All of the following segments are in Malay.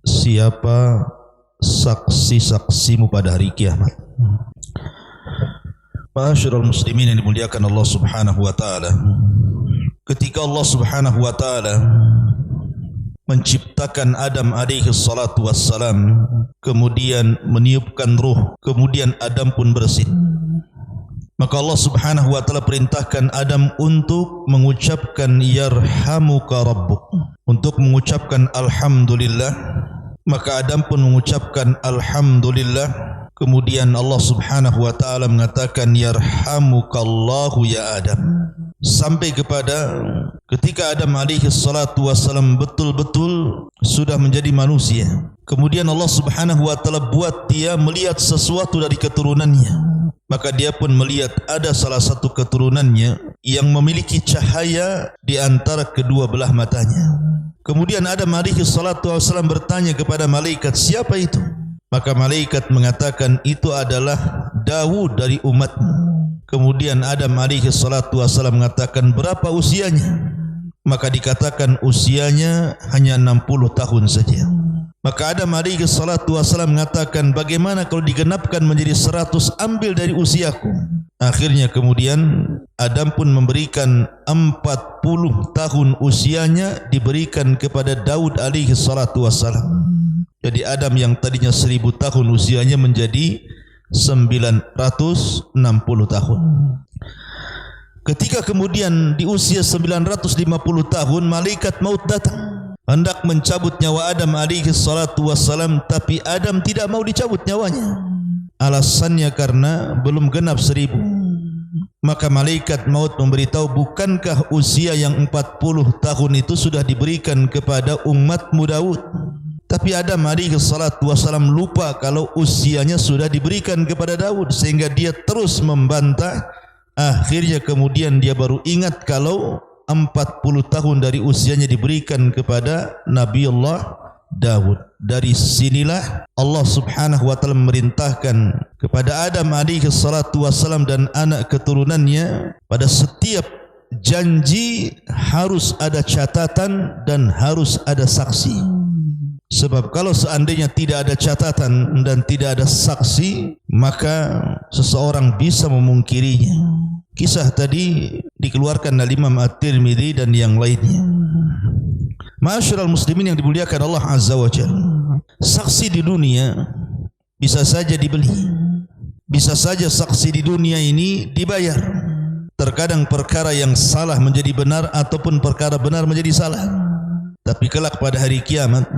Siapa saksi-saksimu pada hari kiamat? Ma'asyiral muslimin yang dimuliakan Allah Subhanahu wa taala. Ketika Allah Subhanahu wa taala menciptakan Adam alaihi salatu wassalam, kemudian meniupkan ruh, kemudian Adam pun bersin. Maka Allah Subhanahu wa taala perintahkan Adam untuk mengucapkan yarhamuka rabbuk, untuk mengucapkan alhamdulillah. Maka Adam pun mengucapkan alhamdulillah. Kemudian Allah Subhanahu wa taala mengatakan yarhamukallahu ya Adam, sampai kepada ketika Adam alaihi salatu wassalam betul-betul sudah menjadi manusia. Kemudian Allah Subhanahu wa taala buat dia melihat sesuatu dari keturunannya. Maka dia pun melihat ada salah satu keturunannya yang memiliki cahaya di antara kedua belah matanya. Kemudian Adam alaihi salatu wassalam bertanya kepada malaikat, siapa itu? Maka malaikat mengatakan, itu adalah Daud dari umatmu. Kemudian Adam alaihi salatu wassalam mengatakan, berapa usianya? Maka dikatakan usianya hanya 60 tahun saja. Maka Adam alaihi salatu wassalam mengatakan, bagaimana kalau digenapkan menjadi 100, ambil dari usiaku. Akhirnya kemudian Adam pun memberikan 40 tahun usianya diberikan kepada Daud alaihi salatu wassalam. Jadi Adam yang tadinya 1000 tahun usianya menjadi 960 tahun. Ketika kemudian di usia 950 tahun malaikat maut datang, hendak mencabut nyawa Adam alaihi salatu wassalam, tapi Adam tidak mau dicabut nyawanya. Alasannya karena belum genap 1000. Maka malaikat maut memberitahu, bukankah usia yang 40 tahun itu sudah diberikan kepada umatmu Daud? Tapi Adam alaihi salatu wassalam lupa kalau usianya sudah diberikan kepada Daud, sehingga dia terus membantah. Akhirnya kemudian dia baru ingat kalau 40 tahun dari usianya diberikan kepada Nabiullah Daud. Dari sinilah Allah Subhanahu wa taala memerintahkan kepada Adam alaihi salatu wassalam dan anak keturunannya, pada setiap janji harus ada catatan dan harus ada saksi. Sebab kalau seandainya tidak ada catatan dan tidak ada saksi, maka seseorang bisa memungkirinya. Kisah tadi dikeluarkan oleh Imam At-Tirmidzi dan yang lainnya. Ma'asyiral muslimin yang dimuliakan Allah Azza wa Jalla, saksi di dunia bisa saja dibeli, bisa saja saksi di dunia ini dibayar. Terkadang perkara yang salah menjadi benar ataupun perkara benar menjadi salah. Tapi kelak pada hari kiamat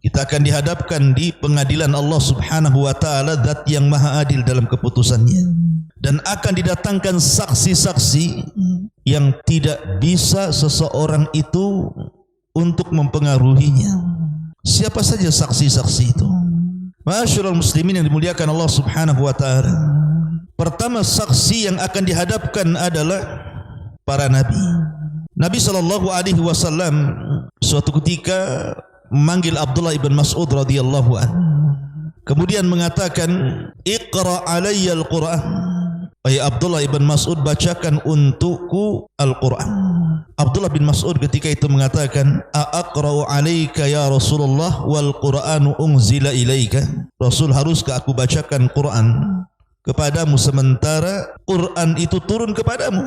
kita akan dihadapkan di pengadilan Allah Subhanahu wa taala, zat yang maha adil dalam keputusannya, dan akan didatangkan saksi-saksi yang tidak bisa seseorang itu untuk mempengaruhinya. Siapa saja saksi-saksi itu? Ma'asyiral muslimin yang dimuliakan Allah Subhanahu wa taala. Pertama, saksi yang akan dihadapkan adalah para nabi. Nabi sallallahu alaihi wasallam suatu ketika memanggil Abdullah ibn Mas'ud radhiyallahu anhu. Kemudian mengatakan, "Iqra alayya al-Qur'an." Wahai Abdullah ibn Mas'ud, bacakan untukku Al-Quran. Abdullah bin Mas'ud ketika itu mengatakan, "Aqra'u 'alaika ya Rasulullah wal Qur'anu unzila ilaika?" Rasul, haruskah aku bacakan Quran kepadamu sementara Quran itu turun kepadamu?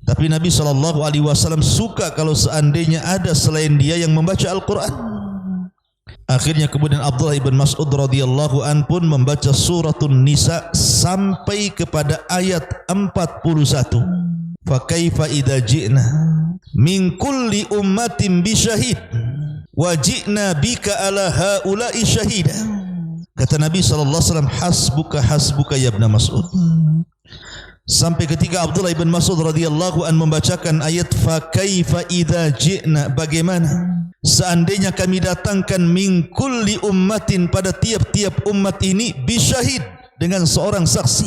Tapi Nabi SAW suka kalau seandainya ada selain dia yang membaca Al-Quran. Akhirnya kemudian Abdullah ibn Mas'ud radhiyallahu an pun membaca suratun Nisa sampai kepada ayat 41. Fa kaifa idza ji'na min kulli ummatin bi syahid wa ji'na bika ala haula'i syahida. Kata Nabi SAW, hasbuka hasbuka ya ibn Mas'ud. Sampai ketika Abdullah ibn Mas'ud radhiyallahu an membacakan ayat fa kaifa idza ji'na, bagaimana seandainya kami datangkan min kulli ummatin, pada tiap-tiap umat ini, bisyahid, dengan seorang saksi,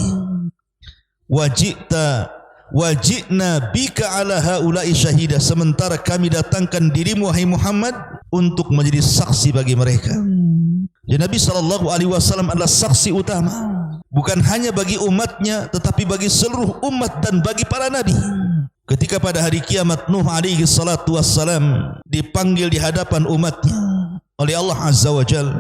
wajibna bika ala haula'i syahida, sementara kami datangkan dirimu wahai Muhammad untuk menjadi saksi bagi mereka. Dan Nabi SAW adalah saksi utama, bukan hanya bagi umatnya, tetapi bagi seluruh umat dan bagi para nabi. Ketika pada hari kiamat Nuh alaihi salatu wassalam dipanggil di hadapan umatnya oleh Allah Azza wa Jal,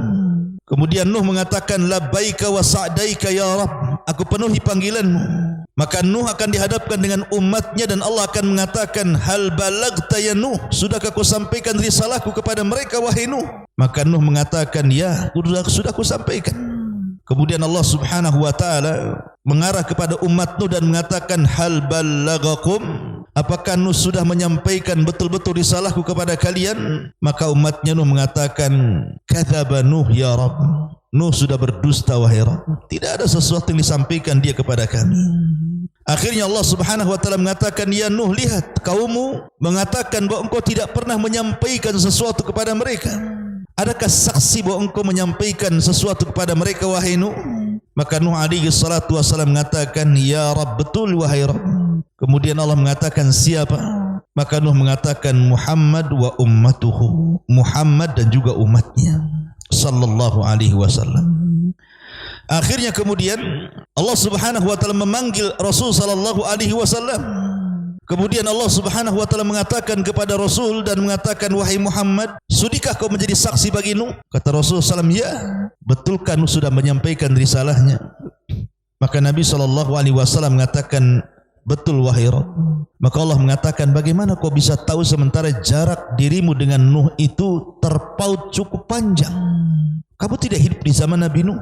kemudian Nuh mengatakan labbaika wa sa'daika ya Rabb, aku penuhi panggilanmu. Maka Nuh akan dihadapkan dengan umatnya dan Allah akan mengatakan hal balagta ya Nuh, sudahkah kau sampaikan risalahku kepada mereka wahai Nuh? Maka Nuh mengatakan ya, sudah aku sampaikan. Kemudian Allah Subhanahu wa taala mengarah kepada umat Nuh dan mengatakan hal balagakum, apakah Nuh sudah menyampaikan betul-betul risalahku kepada kalian? Maka umatnya Nuh mengatakan kadzaba Nuh ya Rabb, Nuh sudah berdusta wahai Rabb, tidak ada sesuatu yang disampaikan dia kepada kami. Akhirnya Allah Subhanahu wa taala mengatakan ya Nuh, lihat kaummu mengatakan bahwa engkau tidak pernah menyampaikan sesuatu kepada mereka. Adakah saksi bahwa engkau menyampaikan sesuatu kepada mereka wahai Nuh? Maka Nuh alaihi salatu wassalam mengatakan ya Rabb, betul wahai Rabb. Kemudian Allah mengatakan siapa? Maka Nuh mengatakan Muhammad wa ummatuhu, Muhammad dan juga umatnya sallallahu alaihi wasallam. Akhirnya kemudian Allah Subhanahu wa taala memanggil Rasul sallallahu alaihi wasallam. Kemudian Allah Subhanahu wa taala mengatakan kepada Rasul dan mengatakan wahai Muhammad, sudikah kau menjadi saksi bagi Nuh? Kata Rasul sallallahu alaihi wasallam, ya, betulkah Nuh sudah menyampaikan risalahnya? Maka Nabi sallallahu alaihi wasallam mengatakan betul wahai Rabb. Maka Allah mengatakan bagaimana kau bisa tahu sementara jarak dirimu dengan Nuh itu terpaut cukup panjang? Kamu tidak hidup di zaman Nabi Nuh.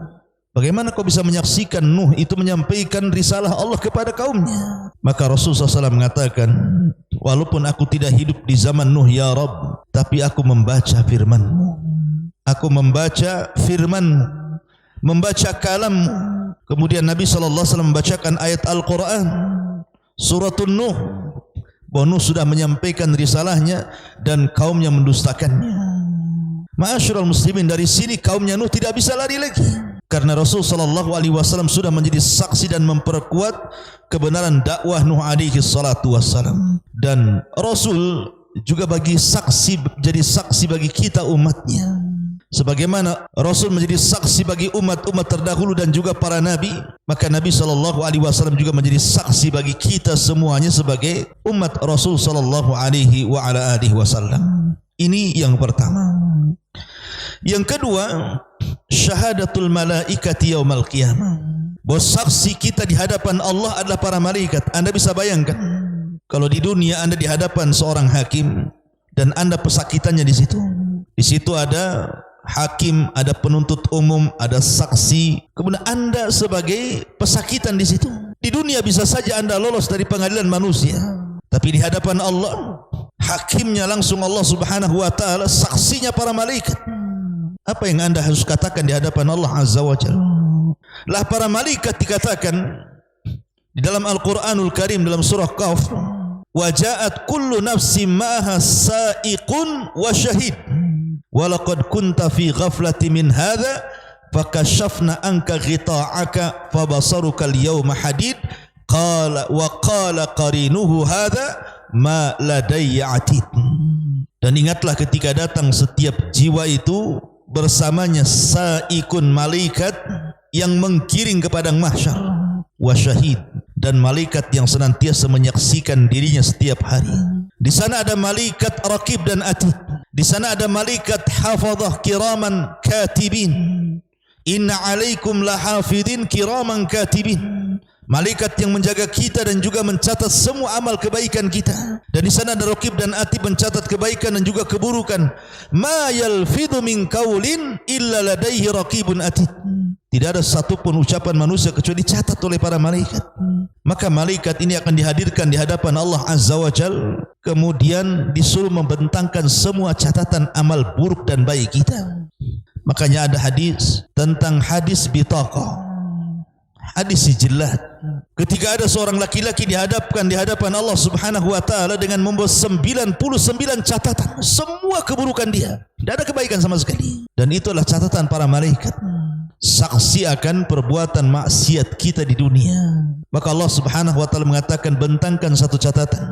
Bagaimana kau bisa menyaksikan Nuh itu menyampaikan risalah Allah kepada kaumnya? Maka Rasulullah SAW mengatakan, walaupun aku tidak hidup di zaman Nuh ya Rabb, tapi aku membaca firman-Mu. Aku membaca firman-Mu, membaca kalam-Mu. Kemudian Nabi SAW membacakan ayat Al-Quran, Suratul Nuh, bahwa Nuh sudah menyampaikan risalahnya dan kaumnya mendustakannya. Ma'asyiral muslimin, dari sini kaumnya Nuh tidak bisa lari lagi, karena Rasul sallallahu alaihi wasallam sudah menjadi saksi dan memperkuat kebenaran dakwah Nuh alaihi salatu wassalam. Dan Rasul juga bagi saksi, jadi saksi bagi kita umatnya. Sebagaimana Rasul menjadi saksi bagi umat-umat terdahulu dan juga para nabi, maka Nabi sallallahu alaihi wasallam juga menjadi saksi bagi kita semuanya sebagai umat Rasul sallallahu alaihi wa ala alihi wasallam. Ini yang pertama. Yang kedua, syahadatul malaikati yaumal qiyamah. Bahwa saksi kita di hadapan Allah adalah para malaikat. Anda bisa bayangkan kalau di dunia Anda di hadapan seorang hakim dan Anda pesakitannya di situ. Di situ ada hakim, ada penuntut umum, ada saksi. Kemudian Anda sebagai pesakitan di situ. Di dunia bisa saja Anda lolos dari pengadilan manusia, tapi di hadapan Allah, hakimnya langsung Allah Subhanahu wa taala, saksinya para malaikat. Apa yang Anda harus katakan di hadapan Allah Azza wa Jalla? Lah para malaikat dikatakan di dalam Al-Qur'anul Karim dalam surah Qaf, wa ja'at kullu nafsin ma'aha sa'iqun wa syahid wa laqad kunta fi ghaflati min hadha fakashafna anka ghita'aka fabasaruka al-yawma hadid qala wa qala qarinuhu hadha ma ladayya atid. Dan ingatlah ketika datang setiap jiwa itu bersamanya saikun, malaikat yang menggiring ke padang mahsyar, wa syahid, dan malaikat yang senantiasa menyaksikan dirinya setiap hari. Di sana ada malaikat raqib dan atid. Di sana ada malaikat hafadhah kiraman katibin. Inna alaikum lahafidhin kiraman katibin. Malaikat yang menjaga kita dan juga mencatat semua amal kebaikan kita. Dan di sana ada raqib dan atid mencatat kebaikan dan juga keburukan. Ma yalfidhu min qaulin illa ladaihi raqibun atid. Tidak ada satupun ucapan manusia kecuali dicatat oleh para malaikat. Maka malaikat ini akan dihadirkan di hadapan Allah Azza wa Jal, kemudian disuruh membentangkan semua catatan amal buruk dan baik kita. Makanya ada hadis tentang hadis bitaqah, hadis sijillat. Ketika ada seorang laki-laki dihadapkan di hadapan Allah Subhanahu wa taala dengan membawa 99 catatan, semua keburukan dia, tidak ada kebaikan sama sekali. Dan itulah catatan para malaikat, saksi akan perbuatan maksiat kita di dunia. Maka Allah Subhanahu wa taala mengatakan bentangkan satu catatan.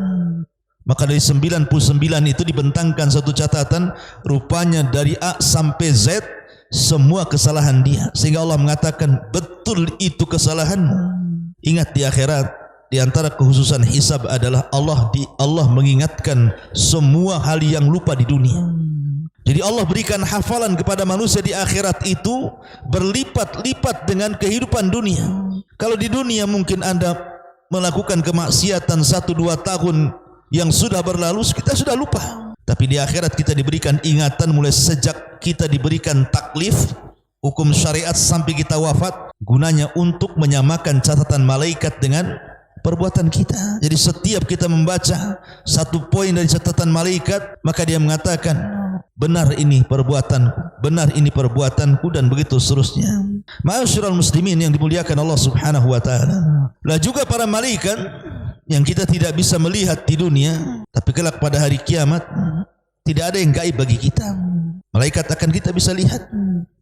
Maka dari 99 itu dibentangkan satu catatan, rupanya dari A sampai Z semua kesalahan dia, sehingga Allah mengatakan betul itu kesalahanmu. Ingat di akhirat, di antara kekhususan hisab adalah Allah mengingatkan semua hal yang lupa di dunia. Jadi Allah berikan hafalan kepada manusia di akhirat itu berlipat-lipat dengan kehidupan dunia. Kalau di dunia mungkin Anda melakukan kemaksiatan 1-2 tahun yang sudah berlalu, kita sudah lupa. Tapi di akhirat kita diberikan ingatan mulai sejak kita diberikan taklif, hukum syariat sampai kita wafat, gunanya untuk menyamakan catatan malaikat dengan perbuatan kita. Jadi setiap kita membaca satu poin dari catatan malaikat, maka dia mengatakan benar ini perbuatanku, benar ini perbuatanku, dan begitu seterusnya. Ma'asyiral muslimin yang dimuliakan Allah Subhanahu wa taala. Lah juga para malaikat yang kita tidak bisa melihat di dunia, tapi kelak pada hari kiamat tidak ada yang gaib bagi kita. Malaikat akan kita bisa lihat.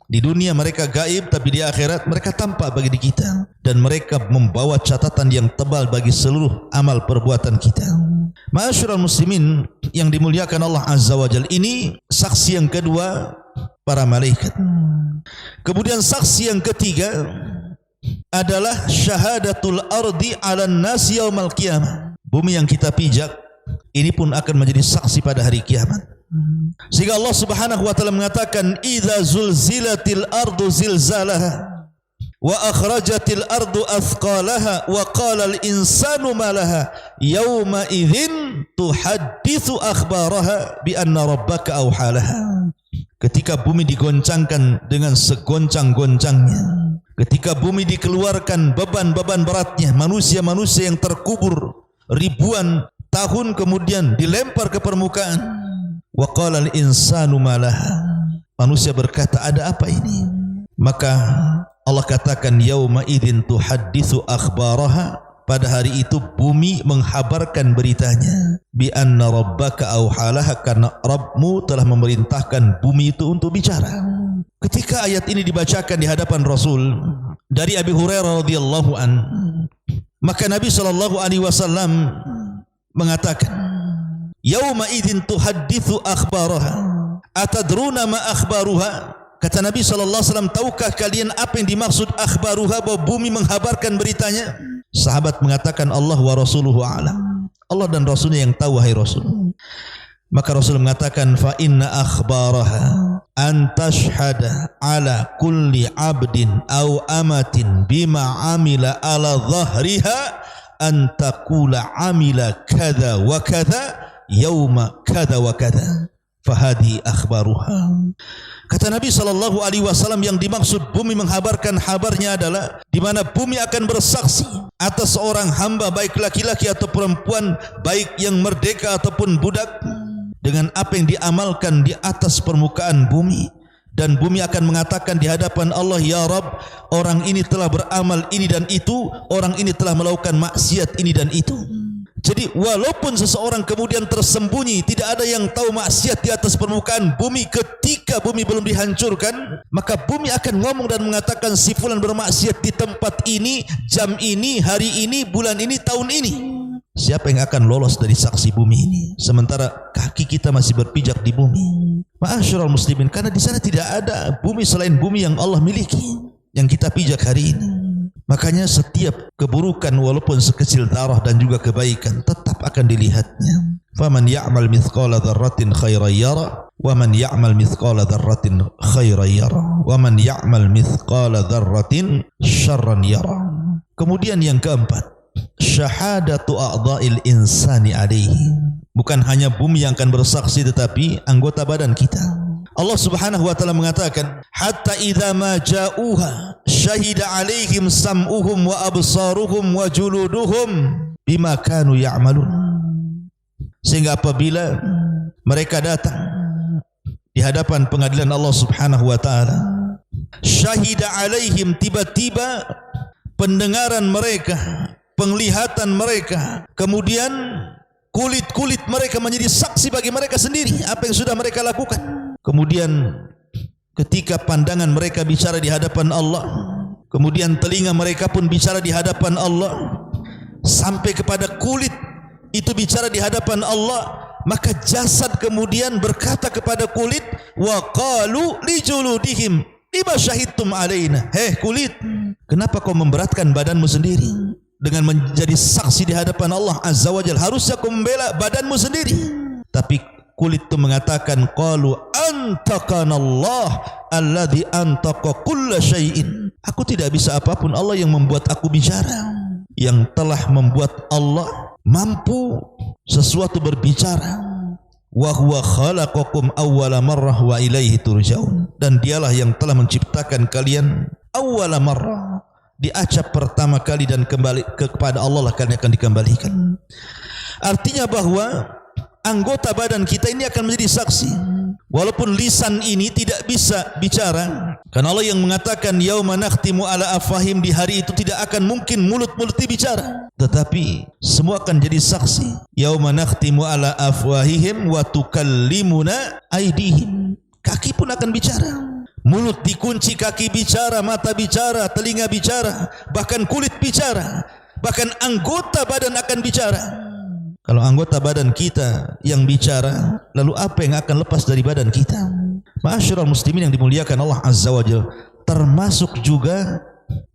Di dunia mereka gaib, tapi di akhirat mereka tampak bagi kita, dan mereka membawa catatan yang tebal bagi seluruh amal perbuatan kita. Ma'asyiral muslimin yang dimuliakan Allah Azza wa Jalla, ini saksi yang kedua, para malaikat. Kemudian saksi yang ketiga adalah syahadatul ardi 'alan nas yaumal qiyamah. Bumi yang kita pijak ini pun akan menjadi saksi pada hari kiamat. Sehingga Allah Subhanahu wa taala mengatakan idza zulzilatil ardu zilzalaha wa akhrajatil ardu athqalaha wa qala al insanu ma laha yauma idzin tuhadditsu akhbaraha bi anna rabbaka awhalaha. Ketika bumi digoncangkan dengan segoncang-goncangnya, ketika bumi dikeluarkan beban-beban beratnya, manusia-manusia yang terkubur ribuan tahun kemudian dilempar ke permukaan. Wa qala al-insanu ma laha. Manusia berkata, ada apa ini? Maka Allah katakan yauma idzin tuhadditsu akhbaraha. Pada hari itu bumi menghabarkan beritanya. Bi anna rabbaka awhalaha, karena Rabbmu telah memerintahkan bumi itu untuk bicara. Ketika ayat ini dibacakan di hadapan Rasul dari Abi Hurairah radhiyallahu an, maka Nabi sallallahu alaihi wasallam mengatakan, yauma idzin tuhadditsu akhbaraha atadruna ma akhbaruha. Kata Nabi sallallahu alaihi wasallam, tahukah kalian apa yang dimaksud akhbaruha, bahwa bumi menghabarkan beritanya? Sahabat mengatakan, Allah wa rasuluhu a'lam. Allah dan Rasulnya yang tahu, wahai Rasul. Maka Rasul mengatakan, fa inna akhbaraha an tashhada ala kulli abdin aw amatin bima amila ala dhahriha an taqula amila kada wa kada yauma kada wa kada fahadi akhbaruha. Kata Nabi sallallahu alaihi wasallam, yang dimaksud bumi menghabarkan habarnya adalah di mana bumi akan bersaksi atas seorang hamba, baik laki-laki atau perempuan, baik yang merdeka ataupun budak, dengan apa yang diamalkan di atas permukaan bumi. Dan bumi akan mengatakan di hadapan Allah, ya Rabb, orang ini telah beramal ini dan itu, orang ini telah melakukan maksiat ini dan itu. Jadi walaupun seseorang kemudian tersembunyi, tidak ada yang tahu maksiat di atas permukaan bumi, ketika bumi belum dihancurkan, maka bumi akan ngomong dan mengatakan si fulan bermaksiat di tempat ini, jam ini, hari ini, bulan ini, tahun ini. Siapa yang akan lolos dari saksi bumi ini, sementara kaki kita masih berpijak di bumi? Ma'asyiral muslimin, karena di sana tidak ada bumi selain bumi yang Allah miliki, yang kita pijak hari ini. Makanya setiap keburukan walaupun sekecil darah dan juga kebaikan tetap akan dilihatnya. Faman ya'mal mithqala dzarratin khairan yara wa man ya'mal mithqala dzarratin khairan yara wa man ya'mal mithqala dzarratin syarran yara. Kemudian yang keempat, syahadatu a'dha'il insani alaihi. Bukan hanya bumi yang akan bersaksi, tetapi anggota badan kita. Allah Subhanahu wa taala mengatakan, hatta idza ma ja'uha syahida 'alaihim sam'uhum wa absaruhum wa juluduhum bima kanu ya'malun. Sehingga apabila mereka datang di hadapan pengadilan Allah Subhanahu wa taala, syahida 'alaihim, tiba-tiba pendengaran mereka, penglihatan mereka, kemudian kulit-kulit mereka menjadi saksi bagi mereka sendiri apa yang sudah mereka lakukan. Kemudian ketika pandangan mereka bicara di hadapan Allah, kemudian telinga mereka pun bicara di hadapan Allah, sampai kepada kulit itu bicara di hadapan Allah, maka jasad kemudian berkata kepada kulit, wa qalu li juludihim lima syahidtum alaina. Hei kulit, kenapa kau memberatkan badanmu sendiri dengan menjadi saksi di hadapan Allah Azza wa Jalla? Harusnya kau membela badanmu sendiri. Tapi kulit itu mengatakan, qalu antaqanallah alladzi antaqa kulla syai'in. Aku tidak bisa apapun, Allah yang membuat aku bicara, yang telah membuat Allah mampu sesuatu berbicara. Wa huwa khalaqakum awwala marrah wa ilaihi turja'un. Dan dialah yang telah menciptakan kalian awwala marrah, di acap pertama kali, dan kembali kepada Allah lah kalian akan dikembalikan. Artinya bahwa anggota badan kita ini akan menjadi saksi. Walaupun lisan ini tidak bisa bicara, karena Allah yang mengatakan yauma nakhtimu ala afahim, di hari itu tidak akan mungkin mulut-mulut bicara, tetapi semua akan jadi saksi. Yauma nakhtimu ala afwahihim wa tukallimuna aydihim. Kaki pun akan bicara. Mulut dikunci, kaki bicara, mata bicara, telinga bicara, bahkan kulit bicara, bahkan anggota badan akan bicara. Kalau anggota badan kita yang bicara, lalu apa yang akan lepas dari badan kita? Ma'asyiral muslimin yang dimuliakan Allah Azza wa Jalla, termasuk juga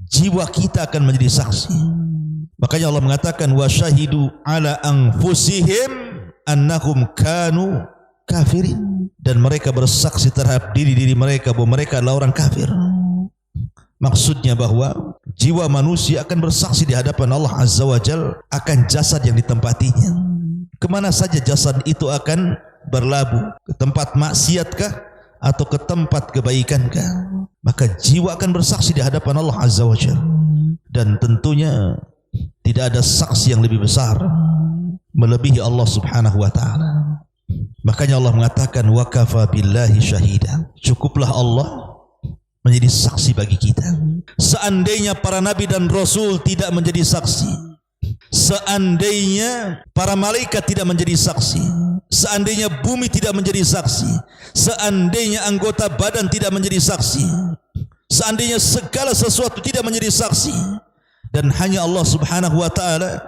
jiwa kita akan menjadi saksi. Makanya Allah mengatakan wa syahidu ala anfusihim annahum kanu kafirin, dan mereka bersaksi terhadap diri mereka bahwa mereka adalah orang kafir. Maksudnya bahwa jiwa manusia akan bersaksi di hadapan Allah Azza wa Jalla akan jasad yang ditempatinya. Kemana saja jasad itu akan berlabuh, ke tempat maksiatkah atau ke tempat kebaikankah? Maka jiwa akan bersaksi di hadapan Allah Azza wa Jalla. Dan tentunya tidak ada saksi yang lebih besar melebihi Allah Subhanahu wa taala. Makanya Allah mengatakan wa kafa billahi syahida. Cukuplah Allah menjadi saksi bagi kita. Seandainya para nabi dan rasul tidak menjadi saksi, seandainya para malaikat tidak menjadi saksi, seandainya bumi tidak menjadi saksi, seandainya anggota badan tidak menjadi saksi, seandainya segala sesuatu tidak menjadi saksi, dan hanya Allah Subhanahu wa taala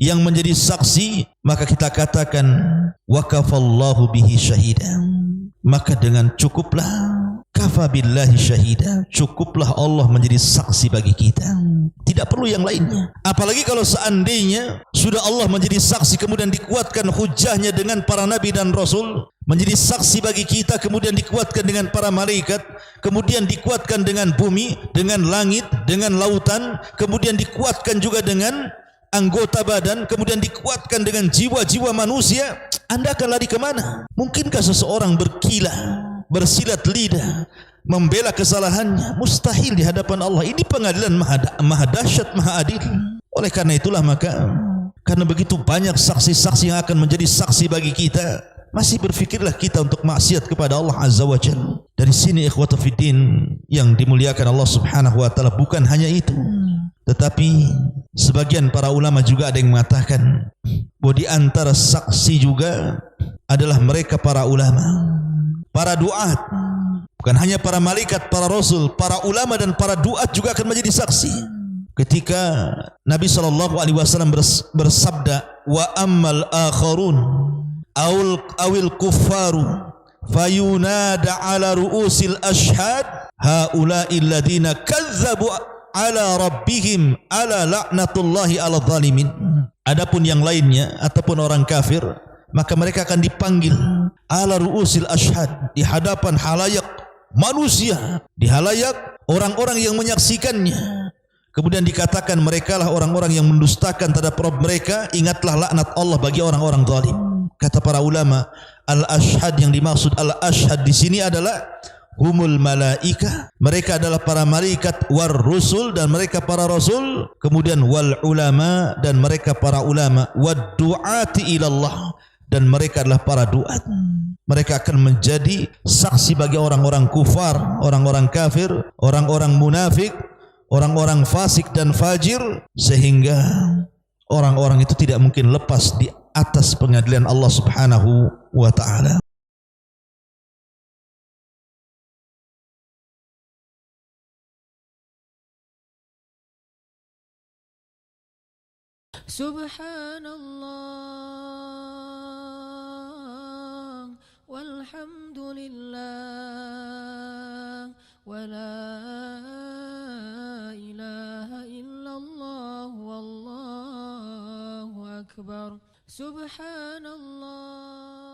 yang menjadi saksi, maka kita katakan wa kafallahu bihi syahida. Maka dengan cukuplah, kafa billahi syahida, cukuplah Allah menjadi saksi bagi kita, tidak perlu yang lainnya. Apalagi kalau seandainya sudah Allah menjadi saksi, kemudian dikuatkan hujahnya dengan para nabi dan rasul, menjadi saksi bagi kita, kemudian dikuatkan dengan para malaikat, kemudian dikuatkan dengan bumi, dengan langit, dengan lautan, kemudian dikuatkan juga dengan anggota badan, kemudian dikuatkan dengan jiwa-jiwa manusia. Anda akan lari kemana? Mungkinkah seseorang berkilah, bersilat lidah, membela kesalahannya? Mustahil di hadapan Allah. Ini pengadilan maha dahsyat, maha adil. Oleh karena itulah, maka karena begitu banyak saksi-saksi yang akan menjadi saksi bagi kita, masih berfikirlah kita untuk maksiat kepada Allah Azza wa Jalla. Dari sini ikhwata fiddin yang dimuliakan Allah Subhanahu wa taala, bukan hanya itu, tetapi sebagian para ulama juga ada yang mengatakan bahwa di antara saksi juga adalah mereka para ulama, para duat. Bukan hanya para malaikat, para rasul, para ulama dan para duat juga akan menjadi saksi. Ketika Nabi SAW bersabda, wa ammal akharun awil kuffaru fayunada ala ru'usil ashhad haula'i alladhina kazzabu ala rabbihim ala la'natullahi ala zalimin. Adapun yang lainnya ataupun orang kafir, maka mereka akan dipanggil ala ru'usil ashhad, di hadapan halayak manusia, di halayak orang-orang yang menyaksikannya. Kemudian dikatakan mereka lah orang-orang yang mendustakan terhadap Rabb mereka, ingatlah laknat Allah bagi orang-orang zalim. Kata para ulama, al-ashhad yang dimaksud al-ashhad di sini adalah humul malaika, mereka adalah para malaikat, war rusul, dan mereka para rasul, kemudian wal ulama, dan mereka para ulama, wad du'ati ilallah, dan mereka adalah para duat. Mereka akan menjadi saksi bagi orang-orang kufar, orang-orang kafir, orang-orang munafik, orang-orang fasik dan fajir, sehingga orang-orang itu tidak mungkin lepas di atas pengadilan Allah Subhanahu wa taala. Subhanallah walhamdulillah ولا إله إلا الله والله أكبر سبحان الله